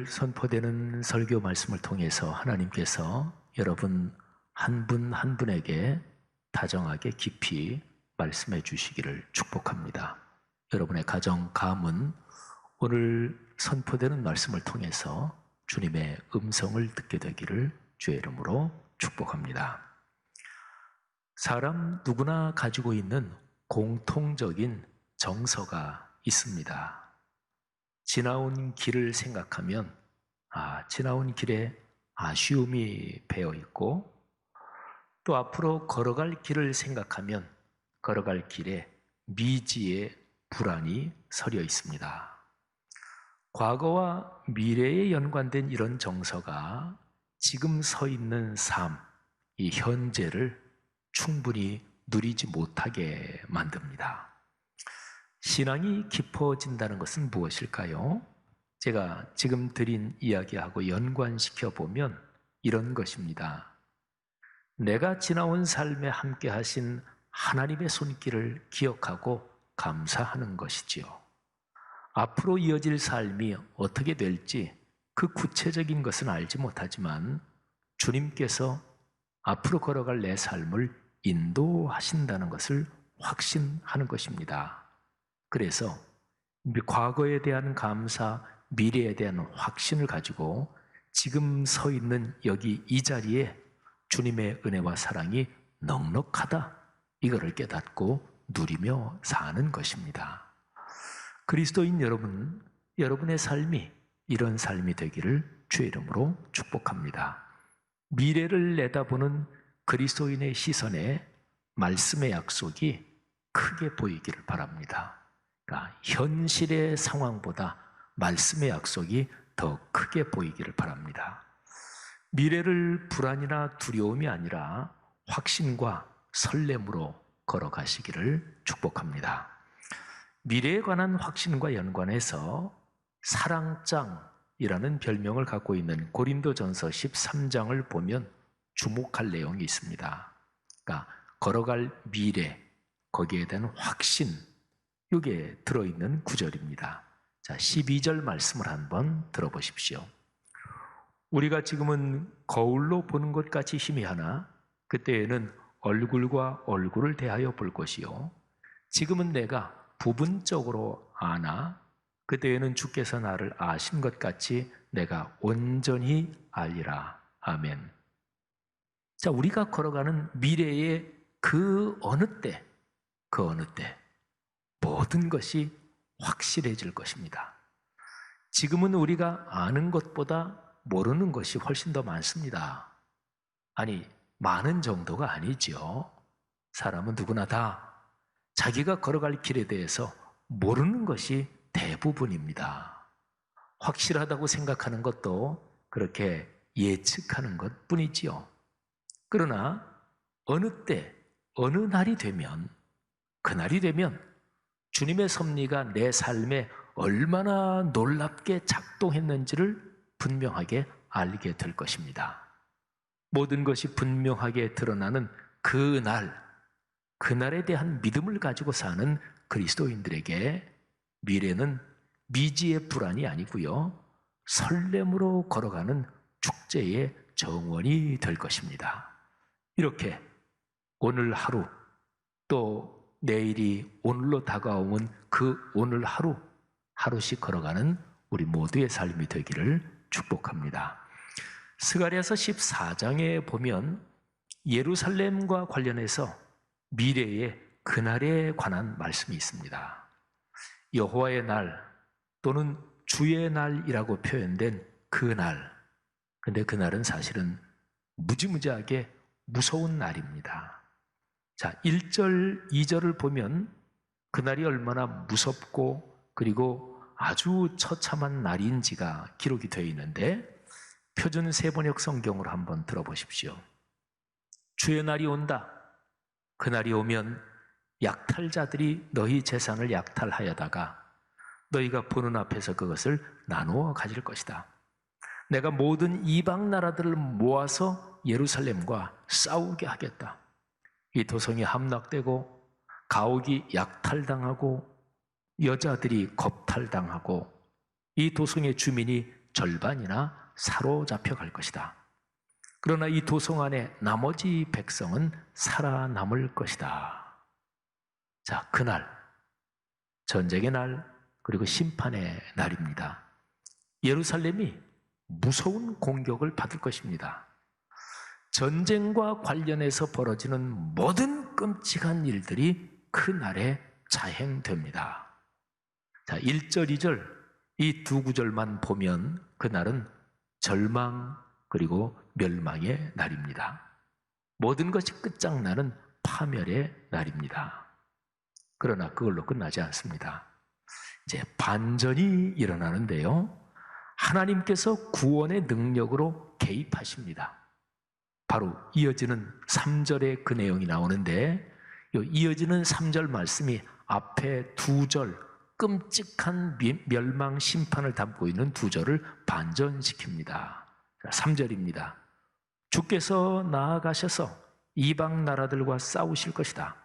선포되는 설교 말씀을 통해서 하나님께서 여러분 한 분 한 분에게 다정하게 깊이 말씀해 주시기를 축복합니다. 여러분의 가정, 가문, 오늘 선포되는 말씀을 통해서 주님의 음성을 듣게 되기를 주의 이름으로 축복합니다. 사람 누구나 가지고 있는 공통적인 정서가 있습니다. 지나온 길을 생각하면 지나온 길에 아쉬움이 배어 있고, 또 앞으로 걸어갈 길을 생각하면 걸어갈 길에 미지의 불안이 서려 있습니다. 과거와 미래에 연관된 이런 정서가 지금 서 있는 삶, 이 현재를 충분히 누리지 못하게 만듭니다. 신앙이 깊어진다는 것은 무엇일까요? 제가 지금 드린 이야기하고 연관시켜 보면 이런 것입니다. 내가 지나온 삶에 함께 하신 하나님의 손길을 기억하고 감사하는 것이지요. 앞으로 이어질 삶이 어떻게 될지 그 구체적인 것은 알지 못하지만 주님께서 앞으로 걸어갈 내 삶을 인도하신다는 것을 확신하는 것입니다. 그래서 과거에 대한 감사, 미래에 대한 확신을 가지고 지금 서 있는 여기 이 자리에 주님의 은혜와 사랑이 넉넉하다, 이거를 깨닫고 누리며 사는 것입니다. 그리스도인 여러분, 여러분의 삶이 이런 삶이 되기를 주의 이름으로 축복합니다. 미래를 내다보는 그리스도인의 시선에 말씀의 약속이 크게 보이기를 바랍니다. 그러니까 현실의 상황보다 말씀의 약속이 더 크게 보이기를 바랍니다. 미래를 불안이나 두려움이 아니라 확신과 설렘으로 걸어가시기를 축복합니다. 미래에 관한 확신과 연관해서 사랑장이라는 별명을 갖고 있는 고린도전서 13장을 보면 주목할 내용이 있습니다. 그러니까 걸어갈 미래, 거기에 대한 확신, 이게 들어있는 구절입니다. 자, 12절 말씀을 한번 들어보십시오. 우리가 지금은 거울로 보는 것 같이 희미하나 그때에는 얼굴과 얼굴을 대하여 볼 것이요, 지금은 내가 부분적으로 아나 그때에는 주께서 나를 아신 것 같이 내가 온전히 알리라. 아멘. 자, 우리가 걸어가는 미래의 그 어느 때 모든 것이 확실해질 것입니다. 지금은 우리가 아는 것보다 모르는 것이 훨씬 더 많습니다. 아니, 많은 정도가 아니죠. 사람은 누구나 다 자기가 걸어갈 길에 대해서 모르는 것이 대부분입니다. 확실하다고 생각하는 것도 그렇게 예측하는 것 뿐이지요. 그러나 어느 때, 어느 날이 되면, 그날이 되면 주님의 섭리가 내 삶에 얼마나 놀랍게 작동했는지를 분명하게 알게 될 것입니다. 모든 것이 분명하게 드러나는 그날에 대한 믿음을 가지고 사는 그리스도인들에게 미래는 미지의 불안이 아니고요, 설렘으로 걸어가는 축제의 정원이 될 것입니다. 이렇게 오늘 하루, 또 내일이 오늘로 다가오는 그 오늘 하루씩 걸어가는 우리 모두의 삶이 되기를 축복합니다. 스가랴서 14장에 보면 예루살렘과 관련해서 미래의 그날에 관한 말씀이 있습니다. 여호와의 날 또는 주의 날이라고 표현된 그날, 근데 그날은 사실은 무지무지하게 무서운 날입니다. 자, 1절, 2절을 보면 그날이 얼마나 무섭고 그리고 아주 처참한 날인지가 기록이 되어 있는데, 표준 세번역 성경으로 한번 들어보십시오. 주의 날이 온다. 그날이 오면 약탈자들이 너희 재산을 약탈하여다가 너희가 보는 앞에서 그것을 나누어 가질 것이다. 내가 모든 이방 나라들을 모아서 예루살렘과 싸우게 하겠다. 이 도성이 함락되고 가옥이 약탈당하고 여자들이 겁탈당하고 이 도성의 주민이 절반이나 사로잡혀 갈 것이다. 그러나 이 도성 안에 나머지 백성은 살아남을 것이다. 자, 그날, 전쟁의 날, 그리고 심판의 날입니다. 예루살렘이 무서운 공격을 받을 것입니다. 전쟁과 관련해서 벌어지는 모든 끔찍한 일들이 그 날에 자행됩니다. 자, 1절, 2절 이 두 구절만 보면 그날은 절망 그리고 멸망의 날입니다. 모든 것이 끝장나는 파멸의 날입니다. 그러나 그걸로 끝나지 않습니다. 이제 반전이 일어나는데요. 하나님께서 구원의 능력으로 개입하십니다. 바로 이어지는 3절의 그 내용이 나오는데 이어지는 3절 말씀이 앞에 2절 끔찍한 멸망 심판을 담고 있는 2절을 반전시킵니다. 3절입니다. 주께서 나아가셔서 이방 나라들과 싸우실 것이다.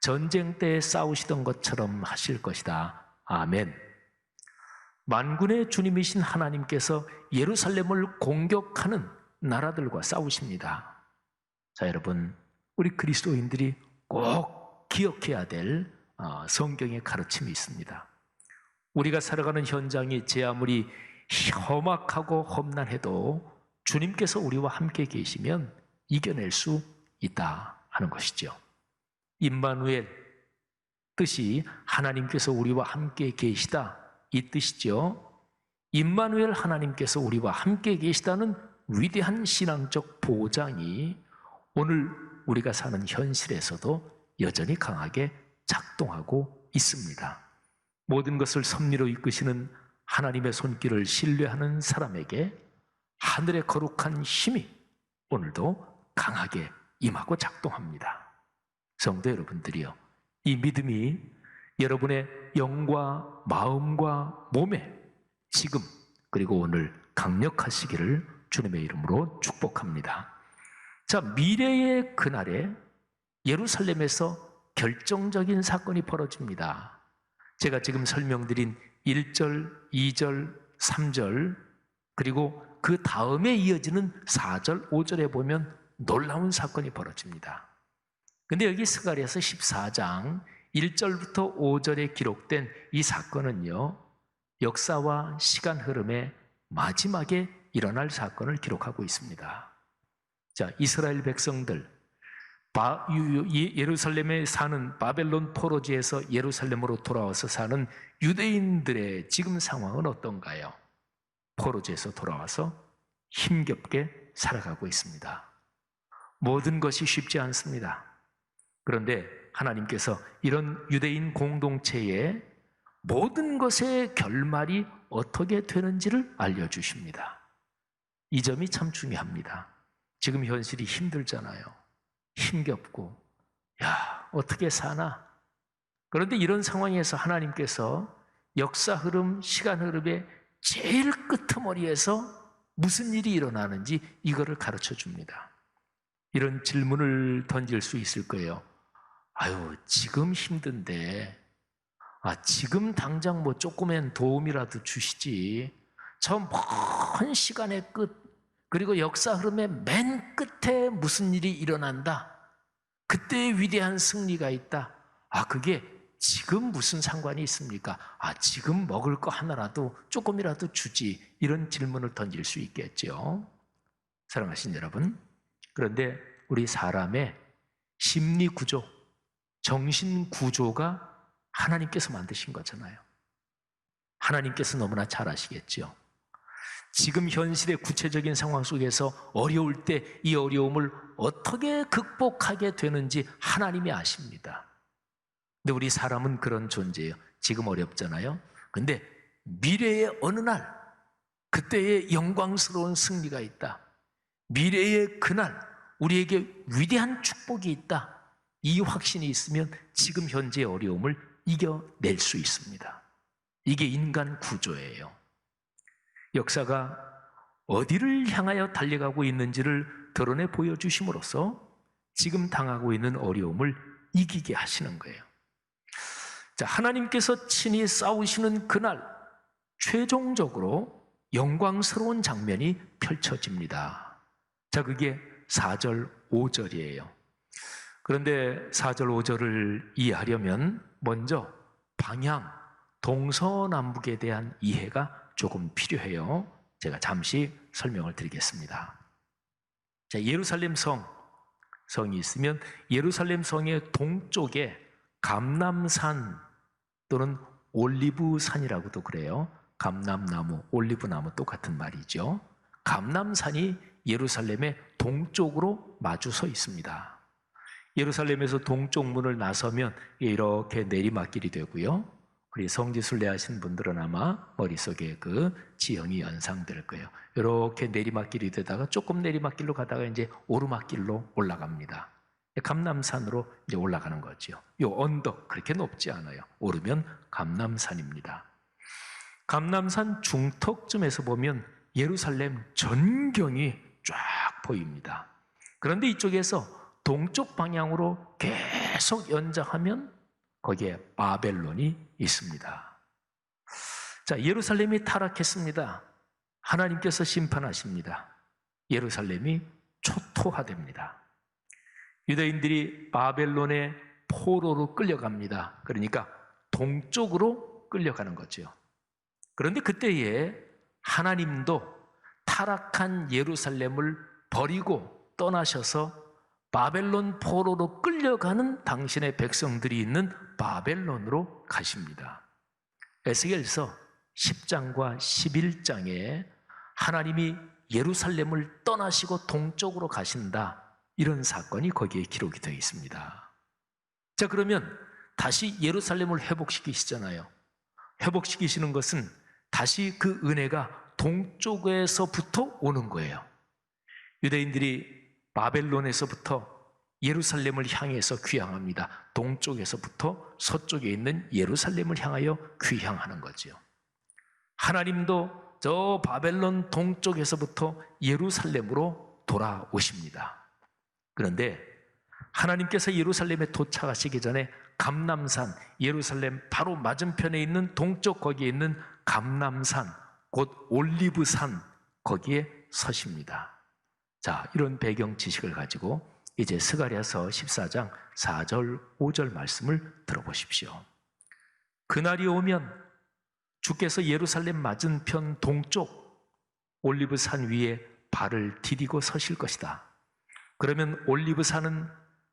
전쟁 때 싸우시던 것처럼 하실 것이다. 아멘. 만군의 주님이신 하나님께서 예루살렘을 공격하는 나라들과 싸우십니다. 자, 여러분, 우리 그리스도인들이 꼭 기억해야 될 성경의 가르침이 있습니다. 우리가 살아가는 현장이 제 아무리 험악하고 험난해도 주님께서 우리와 함께 계시면 이겨낼 수 있다 하는 것이죠. 임마누엘 뜻이 하나님께서 우리와 함께 계시다 이 뜻이죠. 임마누엘 하나님께서 우리와 함께 계시다는 위대한 신앙적 보장이 오늘 우리가 사는 현실에서도 여전히 강하게 작동하고 있습니다. 모든 것을 섭리로 이끄시는 하나님의 손길을 신뢰하는 사람에게 하늘의 거룩한 힘이 오늘도 강하게 임하고 작동합니다. 성도 여러분들이요, 이 믿음이 여러분의 영과 마음과 몸에 지금 그리고 오늘 강력하시기를 주님의 이름으로 축복합니다. 자, 미래의 그날에 예루살렘에서 결정적인 사건이 벌어집니다. 제가 지금 설명드린 1절, 2절, 3절 그리고 그 다음에 이어지는 4절, 5절에 보면 놀라운 사건이 벌어집니다. 근데 여기 스가랴서 14장 1절부터 5절에 기록된 이 사건은요, 역사와 시간 흐름의 마지막에 일어날 사건을 기록하고 있습니다. 자, 이스라엘 백성들, 예루살렘에 사는 바벨론 포로지에서 예루살렘으로 돌아와서 사는 유대인들의 지금 상황은 어떤가요? 포로지에서 돌아와서 힘겹게 살아가고 있습니다. 모든 것이 쉽지 않습니다. 그런데 하나님께서 이런 유대인 공동체의 모든 것의 결말이 어떻게 되는지를 알려주십니다. 이 점이 참 중요합니다. 지금 현실이 힘들잖아요. 힘겹고, 야, 어떻게 사나? 그런데 이런 상황에서 하나님께서 역사 흐름, 시간 흐름의 제일 끄트머리에서 무슨 일이 일어나는지 이거를 가르쳐 줍니다. 이런 질문을 던질 수 있을 거예요. 아유, 지금 힘든데, 지금 당장 뭐 조그만 도움이라도 주시지. 저 먼 시간의 끝, 그리고 역사 흐름의 맨 끝에 무슨 일이 일어난다. 그때의 위대한 승리가 있다. 그게 지금 무슨 상관이 있습니까? 지금 먹을 거 하나라도 조금이라도 주지. 이런 질문을 던질 수 있겠죠. 사랑하신 여러분, 그런데 우리 사람의 심리 구조, 정신 구조가 하나님께서 만드신 거잖아요. 하나님께서 너무나 잘 아시겠죠. 지금 현실의 구체적인 상황 속에서 어려울 때 이 어려움을 어떻게 극복하게 되는지 하나님이 아십니다. 근데 우리 사람은 그런 존재예요. 지금 어렵잖아요. 근데 미래의 어느 날 그때의 영광스러운 승리가 있다. 미래의 그날 우리에게 위대한 축복이 있다. 이 확신이 있으면 지금 현재의 어려움을 이겨낼 수 있습니다. 이게 인간 구조예요. 역사가 어디를 향하여 달려가고 있는지를 드러내 보여주심으로써 지금 당하고 있는 어려움을 이기게 하시는 거예요. 자, 하나님께서 친히 싸우시는 그날 최종적으로 영광스러운 장면이 펼쳐집니다. 자, 그게 4절, 5절이에요. 그런데 4절, 5절을 이해하려면 먼저 방향, 동서남북에 대한 이해가 조금 필요해요. 제가 잠시 설명을 드리겠습니다. 자, 예루살렘 성이 있으면 예루살렘 성의 동쪽에 감람산 또는 올리브산이라고도 그래요. 감람나무, 올리브나무 똑같은 말이죠. 감람산이 예루살렘의 동쪽으로 마주 서 있습니다. 예루살렘에서 동쪽 문을 나서면 이렇게 내리막길이 되고요. 우리 성지순례 하신 분들은 아마 머릿속에 그 지형이 연상될 거예요. 이렇게 내리막길이 되다가 조금 내리막길로 가다가 이제 오르막길로 올라갑니다. 감람산으로 이제 올라가는 거죠. 이 언덕 그렇게 높지 않아요. 오르면 감람산입니다. 감람산 중턱쯤에서 보면 예루살렘 전경이 쫙 보입니다. 그런데 이쪽에서 동쪽 방향으로 계속 연장하면 거기에 바벨론이 있습니다. 자, 예루살렘이 타락했습니다. 하나님께서 심판하십니다. 예루살렘이 초토화됩니다. 유대인들이 바벨론의 포로로 끌려갑니다. 그러니까 동쪽으로 끌려가는 거죠. 그런데 그때에 하나님도 타락한 예루살렘을 버리고 떠나셔서 바벨론 포로로 끌려가는 당신의 백성들이 있는 바벨론으로 가십니다. 에스겔서 10장과 11장에 하나님이 예루살렘을 떠나시고 동쪽으로 가신다, 이런 사건이 거기에 기록이 되어 있습니다. 자, 그러면 다시 예루살렘을 회복시키시잖아요. 회복시키시는 것은 다시 그 은혜가 동쪽에서부터 오는 거예요. 유대인들이 바벨론에서부터 예루살렘을 향해서 귀향합니다. 동쪽에서부터 서쪽에 있는 예루살렘을 향하여 귀향하는 거죠. 하나님도 저 바벨론 동쪽에서부터 예루살렘으로 돌아오십니다. 그런데 하나님께서 예루살렘에 도착하시기 전에 감람산, 예루살렘 바로 맞은편에 있는 동쪽 거기에 있는 감람산, 곧 올리브산, 거기에 서십니다. 자, 이런 배경 지식을 가지고 이제 스가랴서 14장 4절, 5절 말씀을 들어보십시오. 그날이 오면 주께서 예루살렘 맞은편 동쪽 올리브산 위에 발을 디디고 서실 것이다. 그러면 올리브산은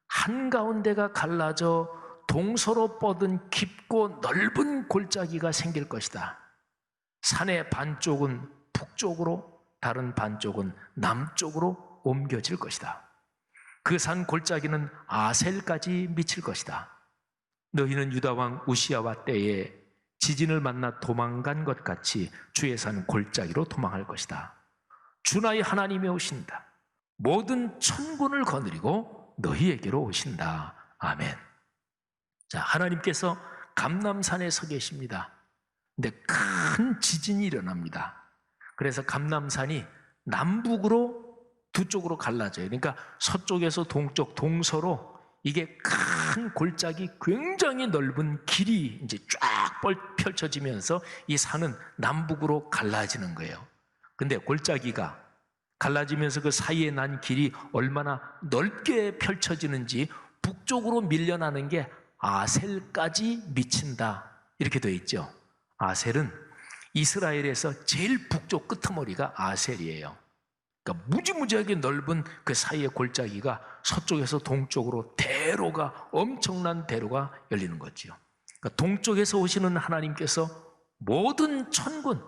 한가운데가 갈라져 동서로 뻗은 깊고 넓은 골짜기가 생길 것이다. 산의 반쪽은 북쪽으로, 다른 반쪽은 남쪽으로 옮겨질 것이다. 그 산 골짜기는 아셀까지 미칠 것이다. 너희는 유다왕 우시야와 때에 지진을 만나 도망간 것 같이 주의 산 골짜기로 도망할 것이다. 주 나의 하나님이 오신다. 모든 천군을 거느리고 너희에게로 오신다. 아멘. 자, 하나님께서 감람산에 서 계십니다. 근데 큰 지진이 일어납니다. 그래서 감람산이 남북으로 두 쪽으로 갈라져요. 그러니까 서쪽에서 동쪽, 동서로 이게 큰 골짜기, 굉장히 넓은 길이 이제 쫙 펼쳐지면서 이 산은 남북으로 갈라지는 거예요. 근데 골짜기가 갈라지면서 그 사이에 난 길이 얼마나 넓게 펼쳐지는지 북쪽으로 밀려나는 게 아셀까지 미친다, 이렇게 되어 있죠. 아셀은 이스라엘에서 제일 북쪽 끄트머리가 아셀이에요. 그러니까 무지무지하게 넓은 그 사이의 골짜기가 서쪽에서 동쪽으로 대로가, 엄청난 대로가 열리는 거죠. 그러니까 동쪽에서 오시는 하나님께서 모든 천군,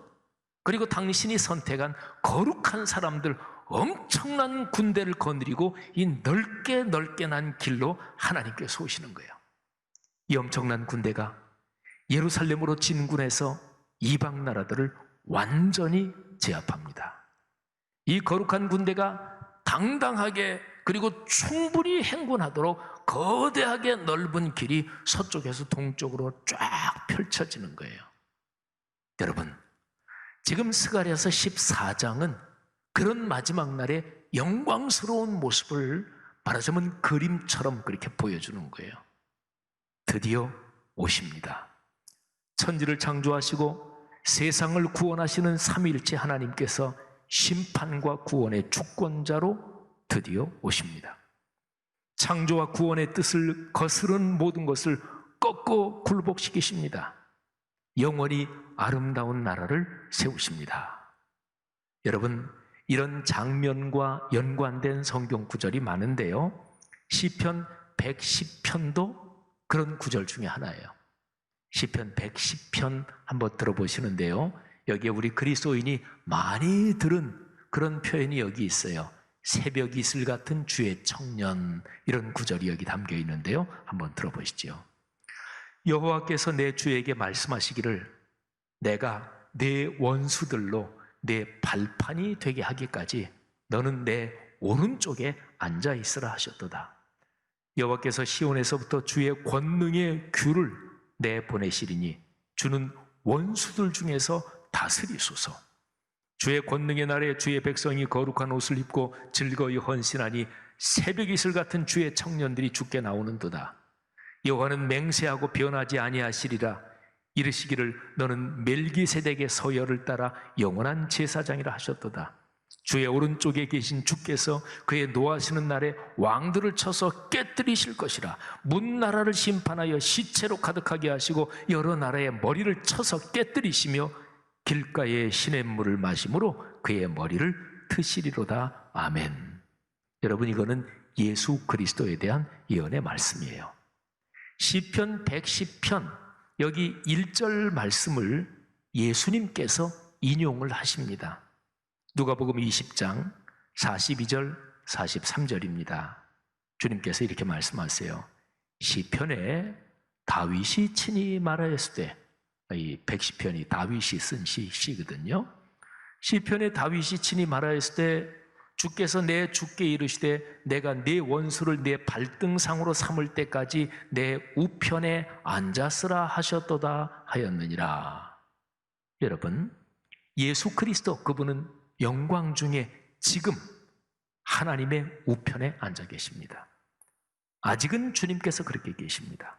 그리고 당신이 선택한 거룩한 사람들, 엄청난 군대를 거느리고 이 넓게 난 길로 하나님께서 오시는 거예요. 이 엄청난 군대가 예루살렘으로 진군해서 이방 나라들을 완전히 제압합니다. 이 거룩한 군대가 당당하게 그리고 충분히 행군하도록 거대하게 넓은 길이 서쪽에서 동쪽으로 쫙 펼쳐지는 거예요. 여러분, 지금 스가랴서 14장은 그런 마지막 날의 영광스러운 모습을 말하자면 그림처럼 그렇게 보여주는 거예요. 드디어 오십니다. 천지를 창조하시고 세상을 구원하시는 삼위일체 하나님께서 심판과 구원의 주권자로 드디어 오십니다. 창조와 구원의 뜻을 거스른 모든 것을 꺾고 굴복시키십니다. 영원히 아름다운 나라를 세우십니다. 여러분, 이런 장면과 연관된 성경 구절이 많은데요, 시편 110편도 그런 구절 중에 하나예요. 시편 110편 한번 들어보시는데요, 여기에 우리 그리스도인이 많이 들은 그런 표현이 여기 있어요. 새벽 이슬 같은 주의 청년, 이런 구절이 여기 담겨 있는데요, 한번 들어보시죠. 여호와께서 내 주에게 말씀하시기를 내가 내 원수들로 내 발판이 되게 하기까지 너는 내 오른쪽에 앉아 있으라 하셨도다. 여호와께서 시온에서부터 주의 권능의 규를 내보내시리니 주는 원수들 중에서 다스리소서. 주의 권능의 날에 주의 백성이 거룩한 옷을 입고 즐거이 헌신하니 새벽 이슬 같은 주의 청년들이 주께 나오는도다. 여호와는 맹세하고 변하지 아니하시리라. 이르시기를 너는 멜기세덱의 서열을 따라 영원한 제사장이라 하셨도다. 주의 오른쪽에 계신 주께서 그의 노하시는 날에 왕들을 쳐서 깨뜨리실 것이라. 문나라를 심판하여 시체로 가득하게 하시고 여러 나라의 머리를 쳐서 깨뜨리시며 길가의 시냇물을 마심으로 그의 머리를 트시리로다. 아멘. 여러분, 이거는 예수 그리스도에 대한 예언의 말씀이에요. 시편 110편 여기 1절 말씀을 예수님께서 인용을 하십니다. 누가복음 20장 42절 43절입니다. 주님께서 이렇게 말씀하세요. 시편에 다윗이 친히 말하였을 때, 이 110편이 다윗이 쓴 시거든요. 시편에 다윗이 친히 말하였을 때 주께서 내 주께 이르시되 내가 네 원수를 내 발등상으로 삼을 때까지 내 우편에 앉았으라 하셨도다 하였느니라. 여러분, 예수 그리스도 그분은 영광 중에 지금 하나님의 우편에 앉아 계십니다. 아직은 주님께서 그렇게 계십니다.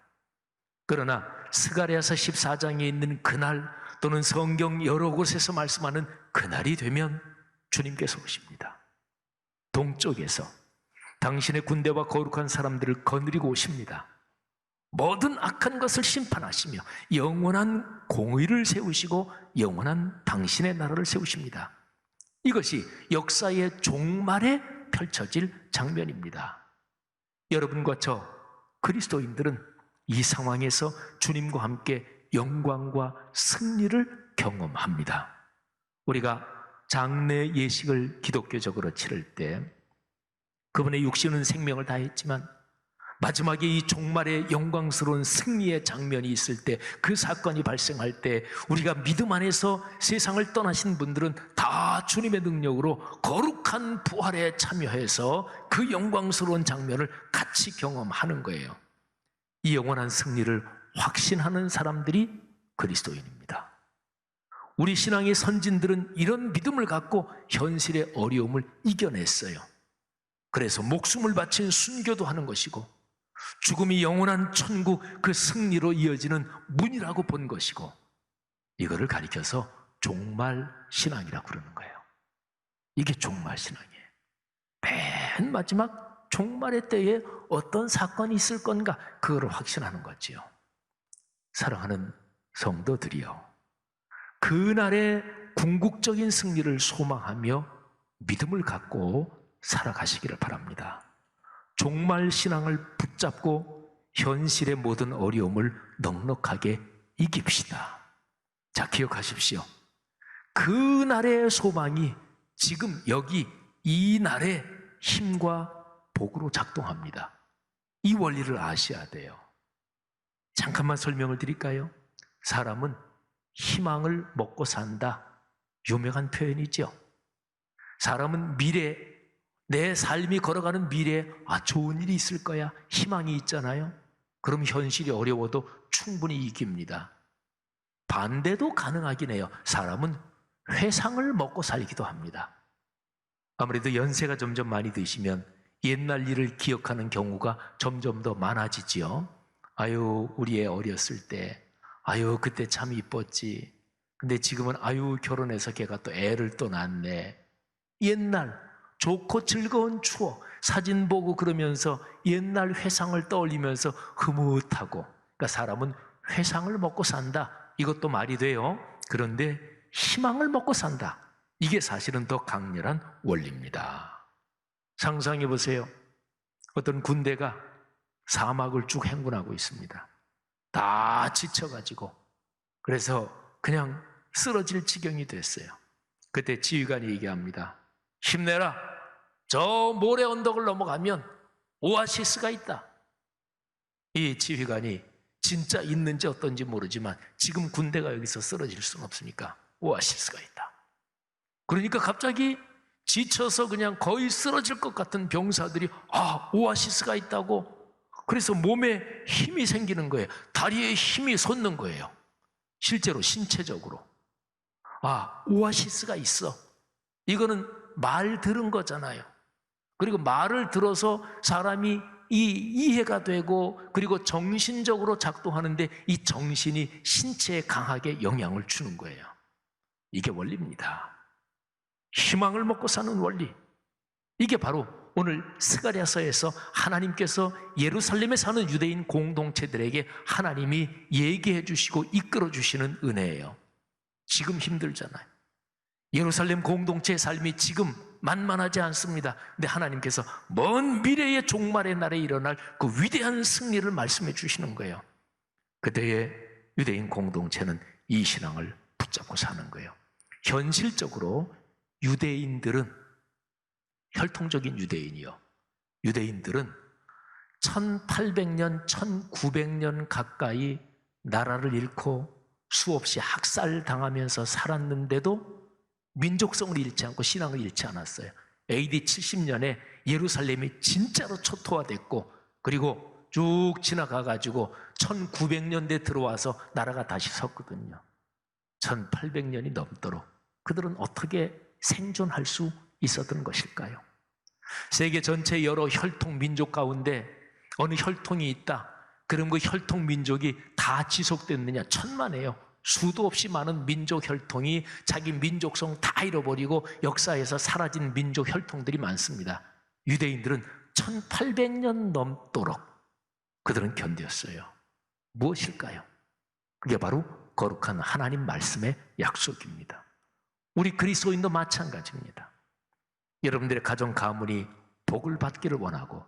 그러나 스가랴서 14장에 있는 그날, 또는 성경 여러 곳에서 말씀하는 그날이 되면 주님께서 오십니다. 동쪽에서 당신의 군대와 거룩한 사람들을 거느리고 오십니다. 모든 악한 것을 심판하시며 영원한 공의를 세우시고 영원한 당신의 나라를 세우십니다. 이것이 역사의 종말에 펼쳐질 장면입니다. 여러분과 저 그리스도인들은 이 상황에서 주님과 함께 영광과 승리를 경험합니다. 우리가 장례 예식을 기독교적으로 치를 때 그분의 육신은 생명을 다했지만 마지막에 이 종말의 영광스러운 승리의 장면이 있을 때, 그 사건이 발생할 때 우리가 믿음 안에서 세상을 떠나신 분들은 다 주님의 능력으로 거룩한 부활에 참여해서 그 영광스러운 장면을 같이 경험하는 거예요. 이 영원한 승리를 확신하는 사람들이 그리스도인입니다. 우리 신앙의 선진들은 이런 믿음을 갖고 현실의 어려움을 이겨냈어요. 그래서 목숨을 바친 순교도 하는 것이고, 죽음이 영원한 천국 그 승리로 이어지는 문이라고 본 것이고, 이거를 가리켜서 종말 신앙이라고 그러는 거예요. 이게 종말 신앙이에요. 맨 마지막 종말의 때에 어떤 사건이 있을 건가, 그걸 확신하는 거지요. 사랑하는 성도들이여, 그날의 궁극적인 승리를 소망하며 믿음을 갖고 살아가시기를 바랍니다. 종말 신앙을 붙잡고 현실의 모든 어려움을 넉넉하게 이깁시다. 자, 기억하십시오. 그날의 소망이 지금 여기 이 날의 힘과 복으로 작동합니다. 이 원리를 아셔야 돼요. 잠깐만 설명을 드릴까요? 사람은 희망을 먹고 산다, 유명한 표현이죠. 사람은 미래, 내 삶이 걸어가는 미래에 좋은 일이 있을 거야, 희망이 있잖아요. 그럼 현실이 어려워도 충분히 이깁니다. 반대도 가능하긴 해요. 사람은 회상을 먹고 살기도 합니다. 아무래도 연세가 점점 많이 드시면 옛날 일을 기억하는 경우가 점점 더 많아지지요. 아유, 우리 애 어렸을 때, 아유, 그때 참 이뻤지. 근데 지금은 아유 결혼해서 걔가 또 애를 또 낳네. 옛날 좋고 즐거운 추억 사진 보고 그러면서 옛날 회상을 떠올리면서 흐뭇하고, 그러니까 사람은 회상을 먹고 산다. 이것도 말이 돼요. 그런데 희망을 먹고 산다. 이게 사실은 더 강렬한 원리입니다. 상상해 보세요. 어떤 군대가 사막을 쭉 행군하고 있습니다. 다 지쳐가지고 그래서 그냥 쓰러질 지경이 됐어요. 그때 지휘관이 얘기합니다. 힘내라. 저 모래 언덕을 넘어가면 오아시스가 있다. 이 지휘관이 진짜 있는지 어떤지 모르지만 지금 군대가 여기서 쓰러질 수는 없으니까 오아시스가 있다. 그러니까 갑자기 지쳐서 그냥 거의 쓰러질 것 같은 병사들이 오아시스가 있다고, 그래서 몸에 힘이 생기는 거예요. 다리에 힘이 솟는 거예요. 실제로 신체적으로. 오아시스가 있어. 이거는 말 들은 거잖아요. 그리고 말을 들어서 사람이 이해가 되고 그리고 정신적으로 작동하는데 이 정신이 신체에 강하게 영향을 주는 거예요. 이게 원리입니다. 희망을 먹고 사는 원리. 이게 바로 오늘 스가랴서에서 하나님께서 예루살렘에 사는 유대인 공동체들에게 하나님이 얘기해 주시고 이끌어 주시는 은혜예요. 지금 힘들잖아요. 예루살렘 공동체의 삶이 지금 만만하지 않습니다. 근데 하나님께서 먼 미래의 종말의 날에 일어날 그 위대한 승리를 말씀해 주시는 거예요. 그때의 유대인 공동체는 이 신앙을 붙잡고 사는 거예요. 현실적으로 유대인들은, 혈통적인 유대인이요, 유대인들은 1800년, 1900년 가까이 나라를 잃고 수없이 학살당하면서 살았는데도 민족성을 잃지 않고 신앙을 잃지 않았어요. AD 70년에 예루살렘이 진짜로 초토화됐고 그리고 쭉 지나가가지고 1900년대 들어와서 나라가 다시 섰거든요. 1800년이 넘도록 그들은 어떻게 생존할 수 있었던 것일까요? 세계 전체 여러 혈통 민족 가운데 어느 혈통이 있다. 그럼 그 혈통 민족이 다 지속됐느냐? 천만에요. 수도 없이 많은 민족 혈통이 자기 민족성 다 잃어버리고 역사에서 사라진 민족 혈통들이 많습니다. 유대인들은 1800년 넘도록 그들은 견뎠어요. 무엇일까요? 그게 바로 거룩한 하나님 말씀의 약속입니다. 우리 그리스도인도 마찬가지입니다. 여러분들의 가정 가문이 복을 받기를 원하고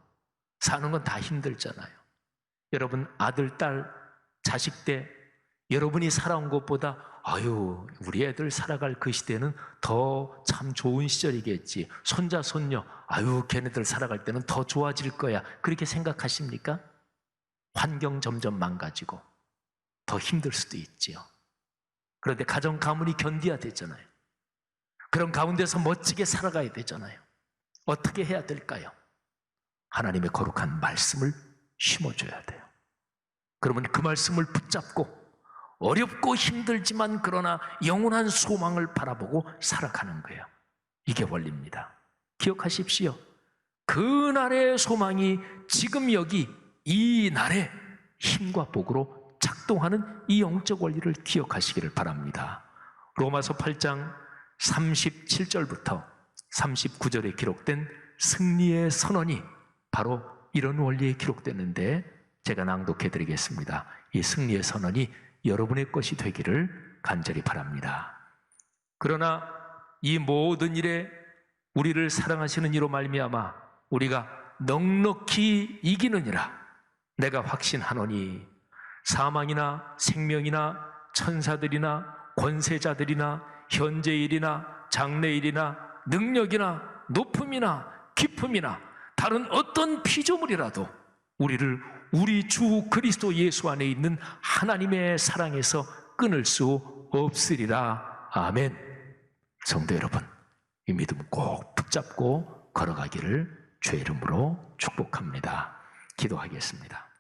사는 건 다 힘들잖아요. 여러분 아들, 딸, 자식 때 여러분이 살아온 것보다 우리 애들 살아갈 그 시대는 더 참 좋은 시절이겠지. 손자, 손녀, 걔네들 살아갈 때는 더 좋아질 거야. 그렇게 생각하십니까? 환경 점점 망가지고 더 힘들 수도 있지요. 그런데 가정 가문이 견뎌야 되잖아요. 그런 가운데서 멋지게 살아가야 되잖아요. 어떻게 해야 될까요? 하나님의 거룩한 말씀을 심어줘야 돼요. 그러면 그 말씀을 붙잡고 어렵고 힘들지만 그러나 영원한 소망을 바라보고 살아가는 거예요. 이게 원리입니다. 기억하십시오. 그날의 소망이 지금 여기 이 날의 힘과 복으로 작동하는 이 영적 원리를 기억하시기를 바랍니다. 로마서 8장 37절부터 39절에 기록된 승리의 선언이 바로 이런 원리에 기록됐는데 제가 낭독해 드리겠습니다. 이 승리의 선언이 여러분의 것이 되기를 간절히 바랍니다. 그러나 이 모든 일에 우리를 사랑하시는 이로 말미암아 우리가 넉넉히 이기느니라 내가 확신하노니 사망이나 생명이나 천사들이나 권세자들이나 현재일이나 장래일이나 능력이나 높음이나 깊음이나 다른 어떤 피조물이라도 우리를 우리 주 그리스도 예수 안에 있는 하나님의 사랑에서 끊을 수 없으리라. 아멘. 성도 여러분, 이 믿음 꼭 붙잡고 걸어가기를 주의 이름으로 축복합니다. 기도하겠습니다.